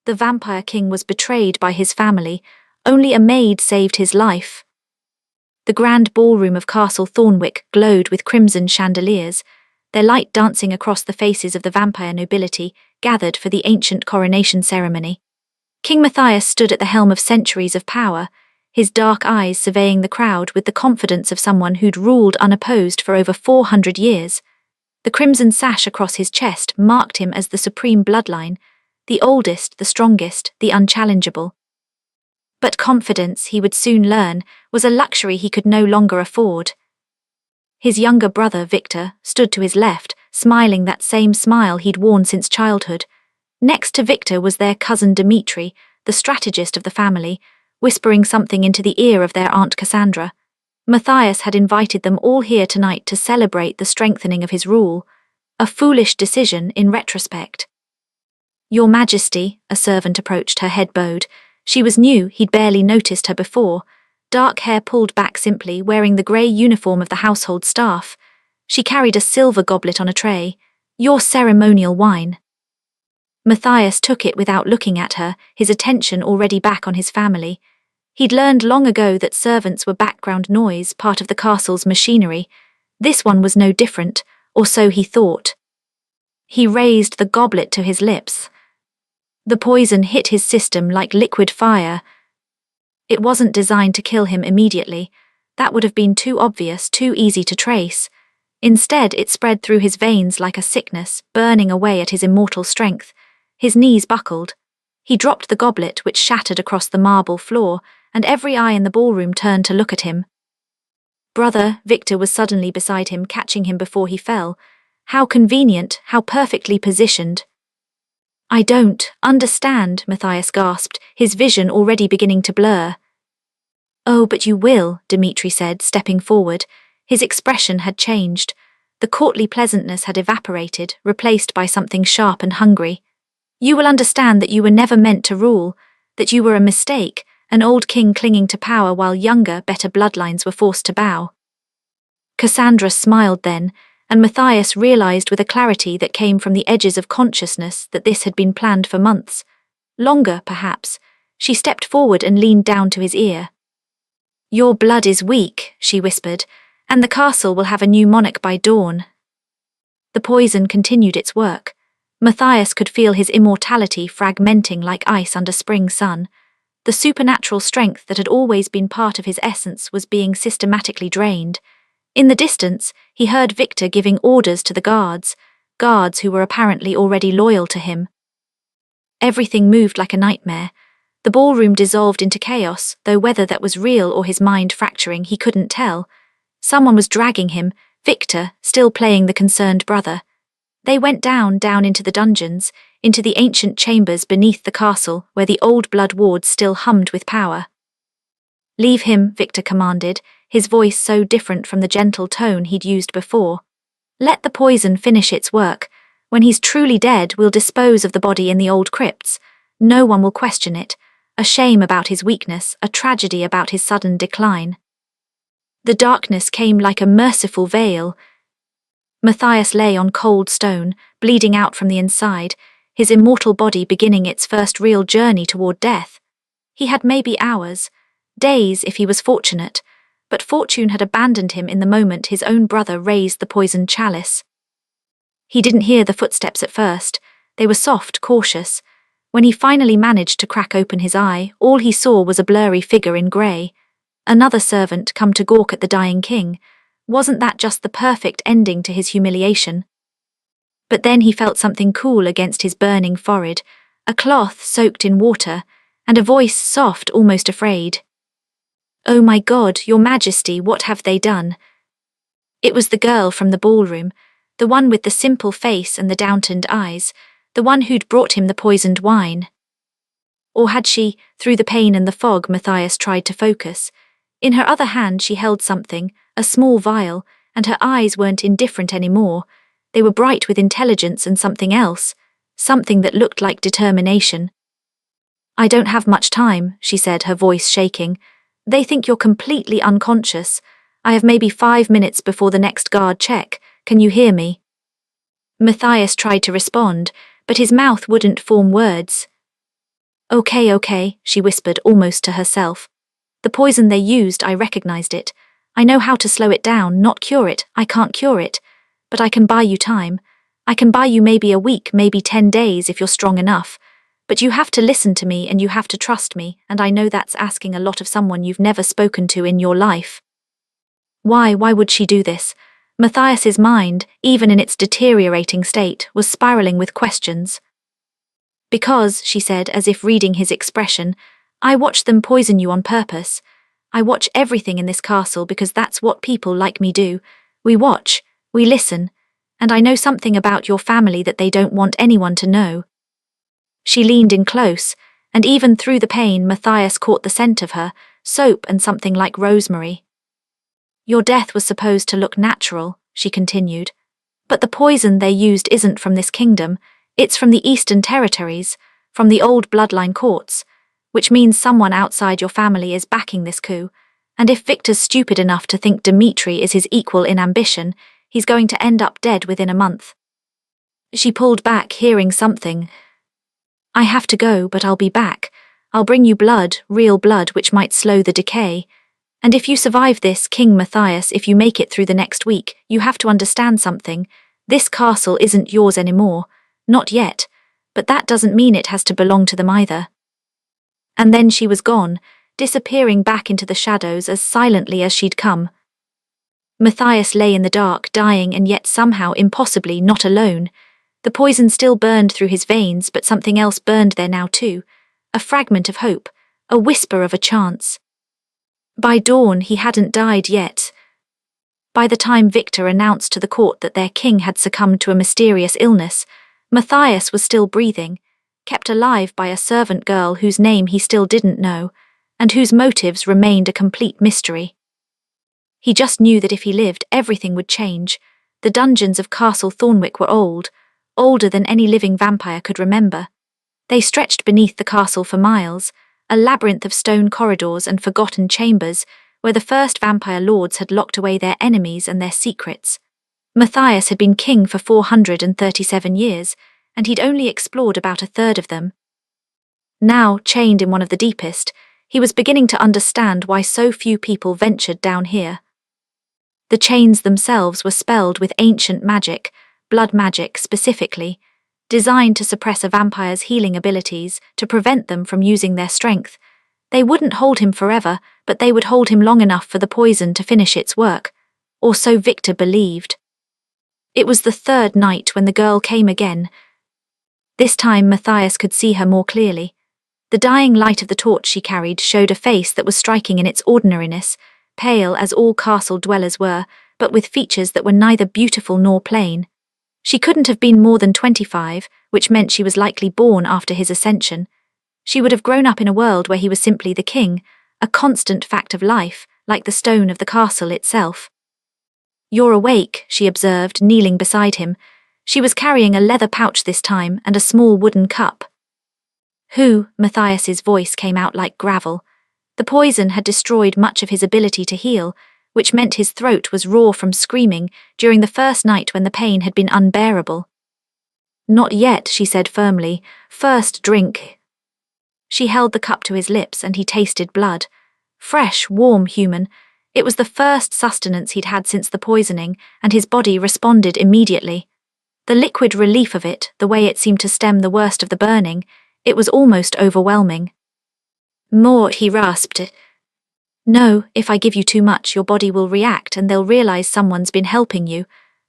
The vampire king was betrayed by his family. Only a maid saved his life. The grand ballroom of Castle Thornwick glowed with crimson chandeliers, their light dancing across the faces of the vampire nobility gathered for the ancient coronation ceremony. King Matthias stood at the helm of centuries of power, his dark eyes surveying the crowd with the confidence of someone who'd ruled unopposed for over 400 years. The crimson sash across his chest marked him as the supreme bloodline, the oldest, the strongest, the unchallengeable. But confidence, he would soon learn, was a luxury he could no longer afford. His younger brother, Victor, stood to his left, smiling that same smile he'd worn since childhood. Next to Victor was their cousin Dmitri, the strategist of the family, whispering something into the ear of their Aunt Cassandra. Matthias had invited them all here tonight to celebrate the strengthening of his rule, a foolish decision in retrospect. "Your Majesty," a servant approached, her head bowed. She was new, he'd barely noticed her before. Dark hair pulled back simply, wearing the grey uniform of the household staff. She carried a silver goblet on a tray. "Your ceremonial wine." Matthias took it without looking at her, his attention already back on his family. He'd learned long ago that servants were background noise, part of the castle's machinery. This one was no different, or so he thought. He raised the goblet to his lips. The poison hit his system like liquid fire. It wasn't designed to kill him immediately. That would have been too obvious, too easy to trace. Instead, it spread through his veins like a sickness, burning away at his immortal strength. His knees buckled. He dropped the goblet, which shattered across the marble floor, and every eye in the ballroom turned to look at him. "Brother," Victor was suddenly beside him, catching him before he fell. How convenient, how perfectly positioned. "I don't understand," Matthias gasped, his vision already beginning to blur. "Oh, but you will," Dmitri said, stepping forward. His expression had changed. The courtly pleasantness had evaporated, replaced by something sharp and hungry. "You will understand that you were never meant to rule, that you were a mistake, an old king clinging to power while younger, better bloodlines were forced to bow." Cassandra smiled then, and Matthias realized with a clarity that came from the edges of consciousness that this had been planned for months. Longer, perhaps. She stepped forward and leaned down to his ear. "Your blood is weak," she whispered, "and the castle will have a new monarch by dawn." The poison continued its work. Matthias could feel his immortality fragmenting like ice under spring sun. The supernatural strength that had always been part of his essence was being systematically drained. In the distance, he heard Victor giving orders to the guards who were apparently already loyal to him. Everything moved like a nightmare. The ballroom dissolved into chaos, though whether that was real or his mind fracturing, he couldn't tell. Someone was dragging him, Victor, still playing the concerned brother. They went down into the dungeons, into the ancient chambers beneath the castle, where the old blood wards still hummed with power. "Leave him," Victor commanded, his voice so different from the gentle tone he'd used before. "Let the poison finish its work. When he's truly dead, we'll dispose of the body in the old crypts. No one will question it. A shame about his weakness, a tragedy about his sudden decline." The darkness came like a merciful veil. Matthias lay on cold stone, bleeding out from the inside, his immortal body beginning its first real journey toward death. He had maybe hours, days if he was fortunate, but fortune had abandoned him in the moment his own brother raised the poisoned chalice. He didn't hear the footsteps at first. They were soft, cautious. When he finally managed to crack open his eye, all he saw was a blurry figure in grey. Another servant come to gawk at the dying king. Wasn't that just the perfect ending to his humiliation? But then he felt something cool against his burning forehead, a cloth soaked in water, and a voice soft, almost afraid. "Oh my God, Your Majesty, what have they done?" It was the girl from the ballroom, the one with the simple face and the downturned eyes, the one who'd brought him the poisoned wine. Or had she, through the pain and the fog, Matthias tried to focus. In her other hand she held something, a small vial, and her eyes weren't indifferent anymore. They were bright with intelligence and something else, something that looked like determination. "I don't have much time," she said, her voice shaking. "They think you're completely unconscious. I have maybe 5 minutes before the next guard check. Can you hear me?" Matthias tried to respond, but his mouth wouldn't form words. Okay, she whispered almost to herself. The poison they used, I recognized it. I know how to slow it down, not cure it. I can't cure it. But I can buy you time. I can buy you maybe a week, maybe 10 days if you're strong enough. But you have to listen to me and you have to trust me, and I know that's asking a lot of someone you've never spoken to in your life. Why would she do this? Matthias's mind, even in its deteriorating state, was spiraling with questions. Because, she said, as if reading his expression, I watch them poison you on purpose. I watch everything in this castle because that's what people like me do. We watch, we listen, and I know something about your family that they don't want anyone to know. She leaned in close, and even through the pain Matthias caught the scent of her, soap and something like rosemary. Your death was supposed to look natural, she continued. But the poison they used isn't from this kingdom, it's from the Eastern Territories, from the old bloodline courts, which means someone outside your family is backing this coup, and if Victor's stupid enough to think Dmitri is his equal in ambition, he's going to end up dead within a month. She pulled back, hearing something. I have to go, but I'll be back. I'll bring you blood, real blood, which might slow the decay. And if you survive this, King Matthias, if you make it through the next week, you have to understand something. This castle isn't yours anymore. Not yet. But that doesn't mean it has to belong to them either. And then she was gone, disappearing back into the shadows as silently as she'd come. Matthias lay in the dark, dying, and yet somehow impossibly not alone. The poison still burned through his veins, but something else burned there now too. A fragment of hope, a whisper of a chance. By dawn he hadn't died yet. By the time Victor announced to the court that their king had succumbed to a mysterious illness, Matthias was still breathing, kept alive by a servant girl whose name he still didn't know, and whose motives remained a complete mystery. He just knew that if he lived, everything would change. The dungeons of Castle Thornwick were old, older than any living vampire could remember. They stretched beneath the castle for miles, a labyrinth of stone corridors and forgotten chambers where the first vampire lords had locked away their enemies and their secrets. Matthias had been king for 437 years, and he'd only explored about a third of them. Now, chained in one of the deepest, he was beginning to understand why so few people ventured down here. The chains themselves were spelled with ancient magic, blood magic specifically, designed to suppress a vampire's healing abilities, to prevent them from using their strength. They wouldn't hold him forever, but they would hold him long enough for the poison to finish its work. Or so Victor believed. It was the third night when the girl came again. This time Matthias could see her more clearly. The dying light of the torch she carried showed a face that was striking in its ordinariness, pale as all castle dwellers were, but with features that were neither beautiful nor plain. She couldn't have been more than 25, which meant she was likely born after his ascension. She would have grown up in a world where he was simply the king, a constant fact of life, like the stone of the castle itself. You're awake, she observed, kneeling beside him. She was carrying a leather pouch this time and a small wooden cup. Who? Matthias's voice came out like gravel. The poison had destroyed much of his ability to heal, which meant his throat was raw from screaming during the first night when the pain had been unbearable. Not yet, she said firmly. First drink. She held the cup to his lips and he tasted blood. Fresh, warm, human. It was the first sustenance he'd had since the poisoning, and his body responded immediately. The liquid relief of it, the way it seemed to stem the worst of the burning, it was almost overwhelming. More, he rasped. No, if I give you too much, your body will react and they'll realize someone's been helping you.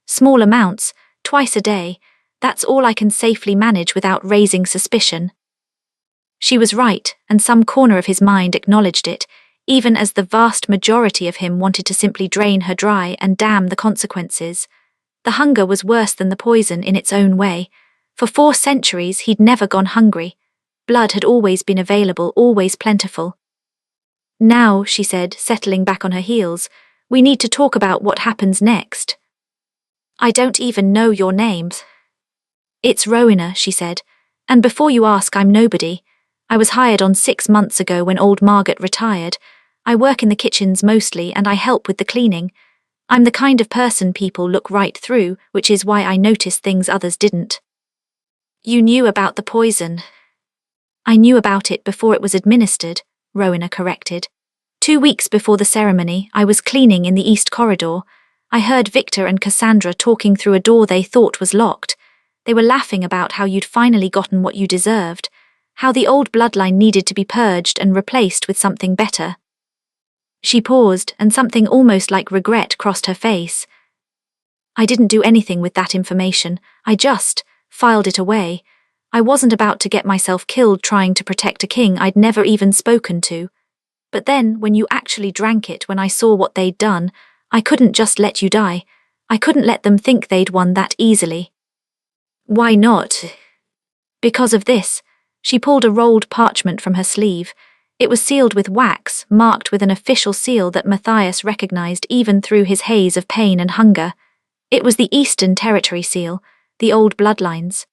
Small amounts, twice a day. That's all I can safely manage without raising suspicion. She was right, and some corner of his mind acknowledged it, even as the vast majority of him wanted to simply drain her dry and damn the consequences. The hunger was worse than the poison in its own way. For 4 centuries he'd never gone hungry. Blood had always been available, always plentiful. Now, she said, settling back on her heels, we need to talk about what happens next. I don't even know your names. It's Rowena, she said, and before you ask, I'm nobody. I was hired on 6 months ago when old Margaret retired. I work in the kitchens mostly and I help with the cleaning. I'm the kind of person people look right through, which is why I noticed things others didn't. You knew about the poison. I knew about it before it was administered, Rowena corrected. 2 weeks before the ceremony, I was cleaning in the East Corridor. I heard Victor and Cassandra talking through a door they thought was locked. They were laughing about how you'd finally gotten what you deserved, how the old bloodline needed to be purged and replaced with something better. She paused, and something almost like regret crossed her face. I didn't do anything with that information. I just filed it away. I wasn't about to get myself killed trying to protect a king I'd never even spoken to. But then, when you actually drank it, when I saw what they'd done, I couldn't just let you die. I couldn't let them think they'd won that easily. Why not? Because of this. She pulled a rolled parchment from her sleeve. It was sealed with wax, marked with an official seal that Matthias recognized even through his haze of pain and hunger. It was the Eastern Territory seal, the old bloodlines.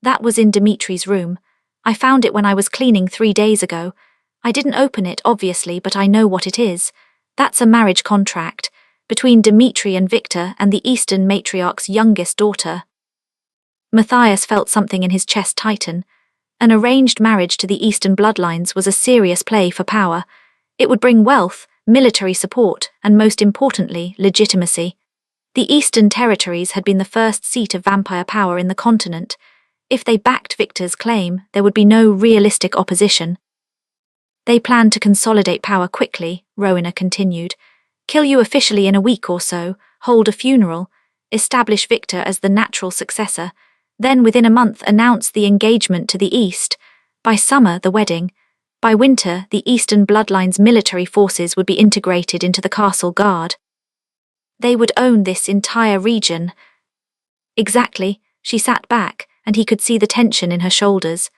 That was in Dimitri's room. I found it when I was cleaning 3 days ago. I didn't open it, obviously, but I know what it is. That's a marriage contract between Dimitri and Victor and the Eastern matriarch's youngest daughter. Matthias felt something in his chest tighten. An arranged marriage to the Eastern bloodlines was a serious play for power. It would bring wealth, military support, and most importantly, legitimacy. The Eastern Territories had been the first seat of vampire power in the continent. If they backed Victor's claim, there would be no realistic opposition. They planned to consolidate power quickly, Rowena continued. Kill you officially in a week or so, hold a funeral, establish Victor as the natural successor, then within a month announce the engagement to the east. By summer, the wedding. By winter, the Eastern Bloodline's military forces would be integrated into the castle guard. They would own this entire region. Exactly. She sat back, and he could see the tension in her shoulders.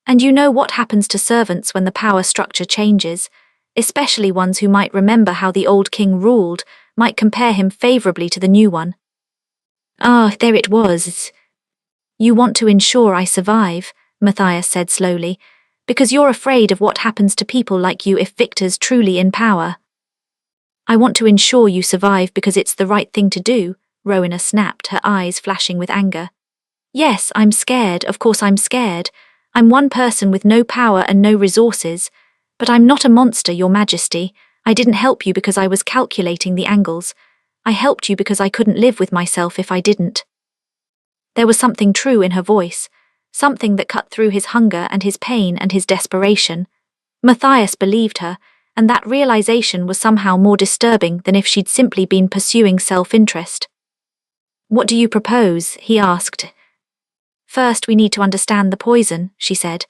And you know what happens to servants when the power structure changes, especially ones who might remember how the old king ruled, might compare him favorably to the new one. Ah, there it was. You want to ensure I survive, Matthias said slowly, because you're afraid of what happens to people like you if Victor's truly in power. I want to ensure you survive because it's the right thing to do, Rowena snapped, her eyes flashing with anger. Yes, I'm scared, of course I'm scared. I'm one person with no power and no resources. But I'm not a monster, Your Majesty. I didn't help you because I was calculating the angles. I helped you because I couldn't live with myself if I didn't. There was something true in her voice, something that cut through his hunger and his pain and his desperation. Matthias believed her, and that realization was somehow more disturbing than if she'd simply been pursuing self-interest. What do you propose? He asked. First, we need to understand the poison, she said.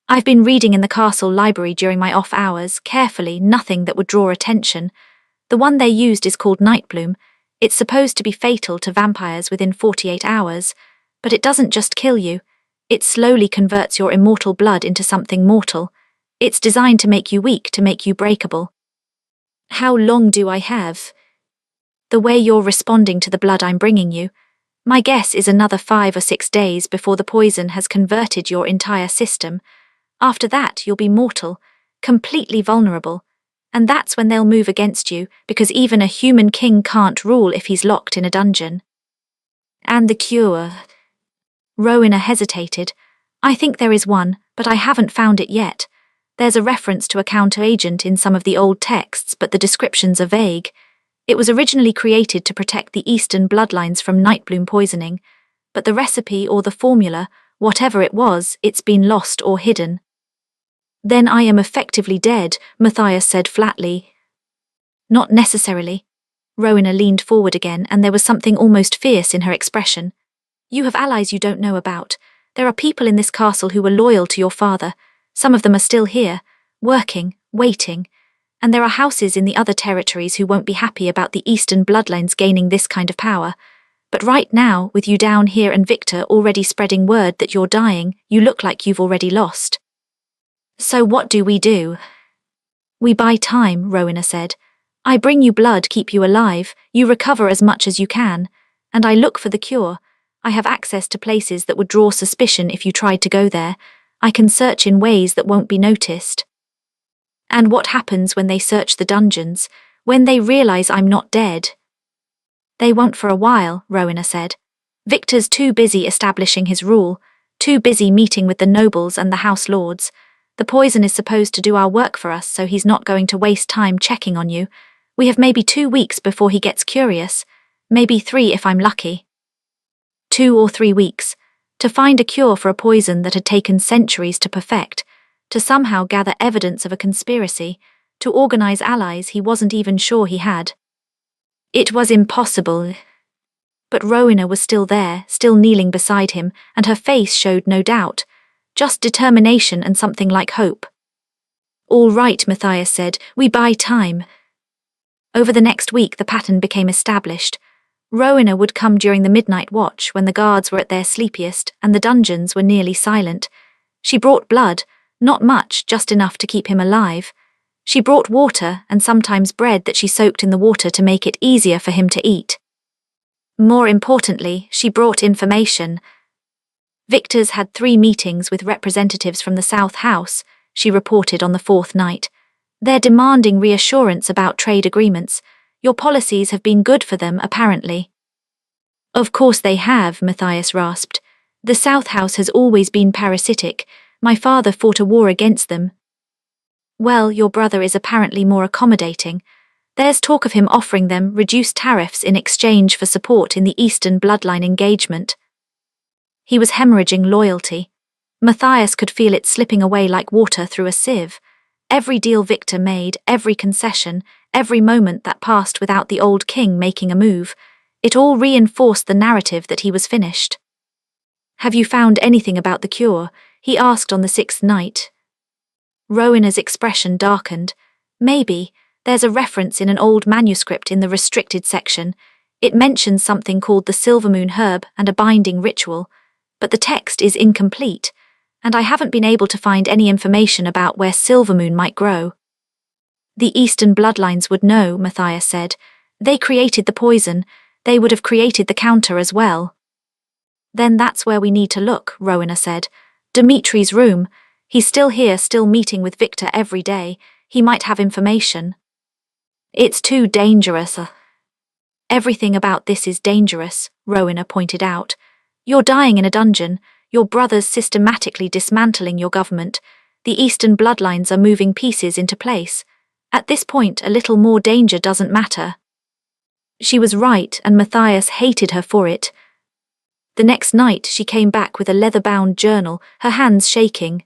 I've been reading in the castle library during my off hours, carefully, nothing that would draw attention. The one they used is called Nightbloom. It's supposed to be fatal to vampires within 48 hours, but it doesn't just kill you. It slowly converts your immortal blood into something mortal. It's designed to make you weak, to make you breakable. How long do I have? The way you're responding to the blood I'm bringing you, my guess is another 5 or 6 days before the poison has converted your entire system. After that, you'll be mortal, completely vulnerable, and that's when they'll move against you, because even a human king can't rule if he's locked in a dungeon. And the cure? Rowena hesitated. I think there is one, but I haven't found it yet. There's a reference to a counteragent in some of the old texts, but the descriptions are vague. It was originally created to protect the Eastern bloodlines from Nightbloom poisoning, but the recipe or the formula, whatever it was, it's been lost or hidden. Then I am effectively dead, Matthias said flatly. Not necessarily. Rowena leaned forward again, and there was something almost fierce in her expression. You have allies you don't know about. There are people in this castle who were loyal to your father. Some of them are still here, working, waiting. And there are houses in the other territories who won't be happy about the Eastern bloodlines gaining this kind of power. But right now, with you down here and Victor already spreading word that you're dying, you look like you've already lost. So what do? We buy time, Rowena said. I bring you blood, keep you alive, you recover as much as you can, and I look for the cure. I have access to places that would draw suspicion if you tried to go there. I can search in ways that won't be noticed. And what happens when they search the dungeons, when they realize I'm not dead? They won't for a while, Rowena said. Victor's too busy establishing his rule. Too busy meeting with the nobles and the house lords. The poison is supposed to do our work for us, so he's not going to waste time checking on you. We have maybe 2 weeks before he gets curious. Maybe 3 if I'm lucky. 2 or 3 weeks. To find a cure for a poison that had taken centuries to perfect. To somehow gather evidence of a conspiracy. To organize allies he wasn't even sure he had. It was impossible. But Rowena was still there, still kneeling beside him, and her face showed no doubt. Just determination and something like hope. All right, Matthias said, we buy time. Over the next week the pattern became established. Rowena would come during the midnight watch when the guards were at their sleepiest and the dungeons were nearly silent. She brought blood, not much, just enough to keep him alive. She brought water and sometimes bread that she soaked in the water to make it easier for him to eat. More importantly, she brought information. Victor's had 3 meetings with representatives from the South House, she reported on the 4th night. They're demanding reassurance about trade agreements. Your policies have been good for them, apparently. Of course they have, Matthias rasped. The South House has always been parasitic. My father fought a war against them. Well, your brother is apparently more accommodating. There's talk of him offering them reduced tariffs in exchange for support in the Eastern bloodline engagement. He was hemorrhaging loyalty. Matthias could feel it slipping away like water through a sieve. Every deal Victor made, every concession, every moment that passed without the old king making a move, it all reinforced the narrative that he was finished. Have you found anything about the cure? He asked on the 6th night. Rowena's expression darkened. Maybe. There's a reference in an old manuscript in the restricted section. It mentions something called the Silvermoon herb and a binding ritual, but the text is incomplete, and I haven't been able to find any information about where Silvermoon might grow. The Eastern bloodlines would know, Matthias said. They created the poison. They would have created the counter as well. Then that's where we need to look, Rowena said. Dimitri's room. He's still here, still meeting with Victor every day. He might have information. It's too dangerous. Everything about this is dangerous, Rowena pointed out. You're dying in a dungeon. Your brother's systematically dismantling your government. The Eastern bloodlines are moving pieces into place. At this point, a little more danger doesn't matter. She was right, and Matthias hated her for it. The next night, she came back with a leather-bound journal, her hands shaking.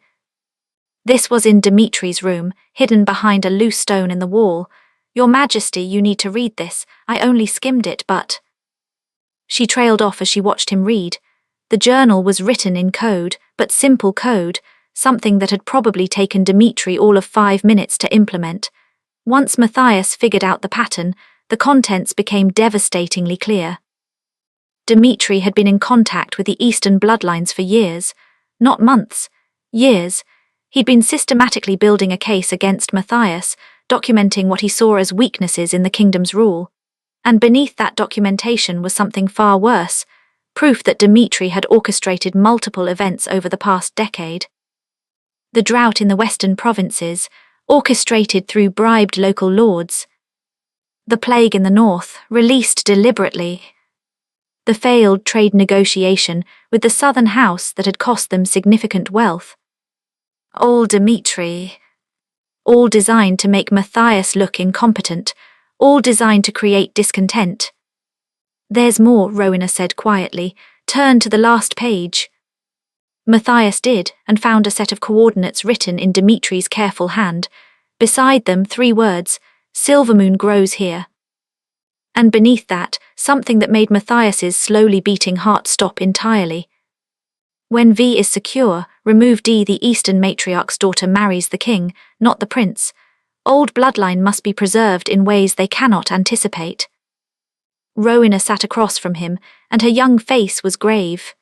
This was in Dimitri's room, hidden behind a loose stone in the wall. Your Majesty, you need to read this. I only skimmed it, but... She trailed off as she watched him read. The journal was written in code, but simple code, something that had probably taken Dimitri all of 5 minutes to implement. Once Matthias figured out the pattern, the contents became devastatingly clear. Dimitri had been in contact with the Eastern bloodlines for years, not months, years. He'd been systematically building a case against Matthias, documenting what he saw as weaknesses in the kingdom's rule. And beneath that documentation was something far worse, proof that Dimitri had orchestrated multiple events over the past decade. The drought in the western provinces, orchestrated through bribed local lords. The plague in the north, released deliberately. The failed trade negotiation with the southern house that had cost them significant wealth. All Dimitri. All designed to make Matthias look incompetent, all designed to create discontent. There's more, Rowena said quietly. Turn to the last page. Matthias did, and found a set of coordinates written in Dimitri's careful hand. Beside them 3 words, Silvermoon grows here. And beneath that, something that made Matthias's slowly beating heart stop entirely. When V is secure, remove D. The Eastern matriarch's daughter marries the king, not the prince. Old bloodline must be preserved in ways they cannot anticipate. Rowena sat across from him, and her young face was grave.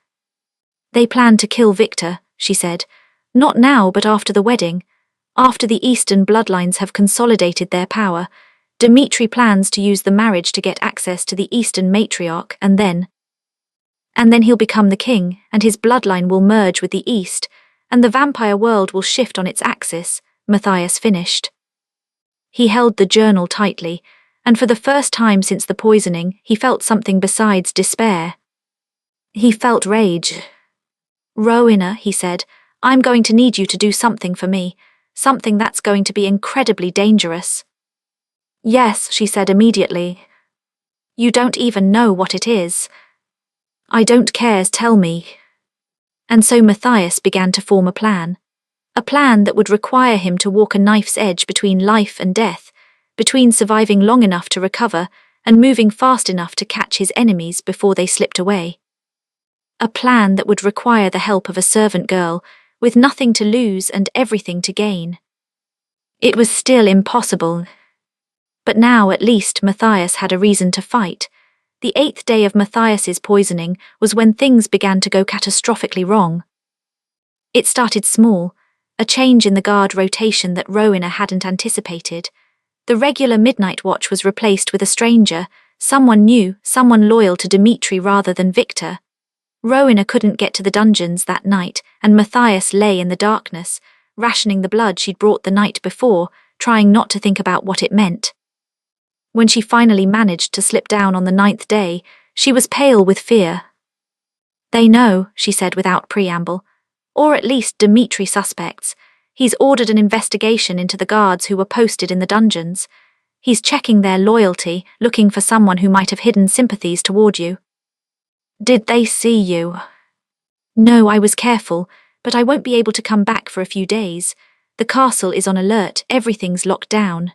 They plan to kill Victor, she said. Not now, but after the wedding. After the Eastern bloodlines have consolidated their power, Dimitri plans to use the marriage to get access to the Eastern matriarch, and then he'll become the king, and his bloodline will merge with the East, and the vampire world will shift on its axis, Matthias finished. He held the journal tightly, and for the first time since the poisoning, he felt something besides despair. He felt rage. Rowena, he said, I'm going to need you to do something for me, something that's going to be incredibly dangerous. Yes, she said immediately. You don't even know what it is. I don't care, tell me. And so Matthias began to form a plan that would require him to walk a knife's edge between life and death, between surviving long enough to recover and moving fast enough to catch his enemies before they slipped away. A plan that would require the help of a servant girl, with nothing to lose and everything to gain. It was still impossible. But now at least Matthias had a reason to fight. The 8th day of Matthias's poisoning was when things began to go catastrophically wrong. It started small, a change in the guard rotation that Rowena hadn't anticipated. The regular midnight watch was replaced with a stranger, someone new, someone loyal to Dmitri rather than Victor. Rowena couldn't get to the dungeons that night, and Matthias lay in the darkness, rationing the blood she'd brought the night before, trying not to think about what it meant. When she finally managed to slip down on the 9th day, she was pale with fear. They know, she said without preamble. Or at least Dmitri suspects. He's ordered an investigation into the guards who were posted in the dungeons. He's checking their loyalty, looking for someone who might have hidden sympathies toward you. Did they see you? No, I was careful, but I won't be able to come back for a few days. The castle is on alert, everything's locked down.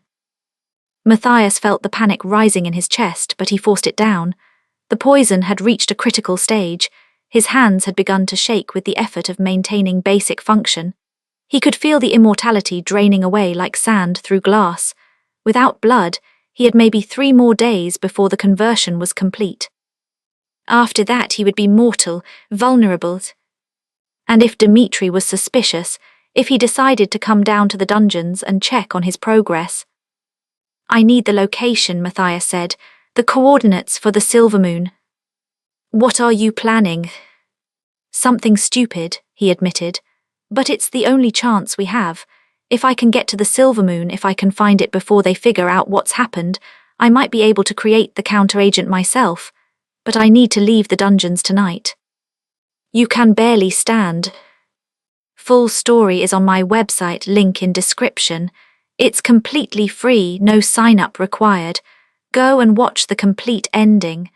Matthias felt the panic rising in his chest, but he forced it down. The poison had reached a critical stage. His hands had begun to shake with the effort of maintaining basic function. He could feel the immortality draining away like sand through glass. Without blood, he had maybe 3 more days before the conversion was complete. After that, he would be mortal, vulnerable. And if Dmitri was suspicious, if he decided to come down to the dungeons and check on his progress. I need the location, Matthias said, the coordinates for the Silver Moon. What are you planning? Something stupid, he admitted, but it's the only chance we have. If I can get to the Silver Moon, if I can find it before they figure out what's happened, I might be able to create the counteragent myself, but I need to leave the dungeons tonight. You can barely stand. Full story is on my website, link in description. It's completely free, no sign-up required. Go and watch the complete ending.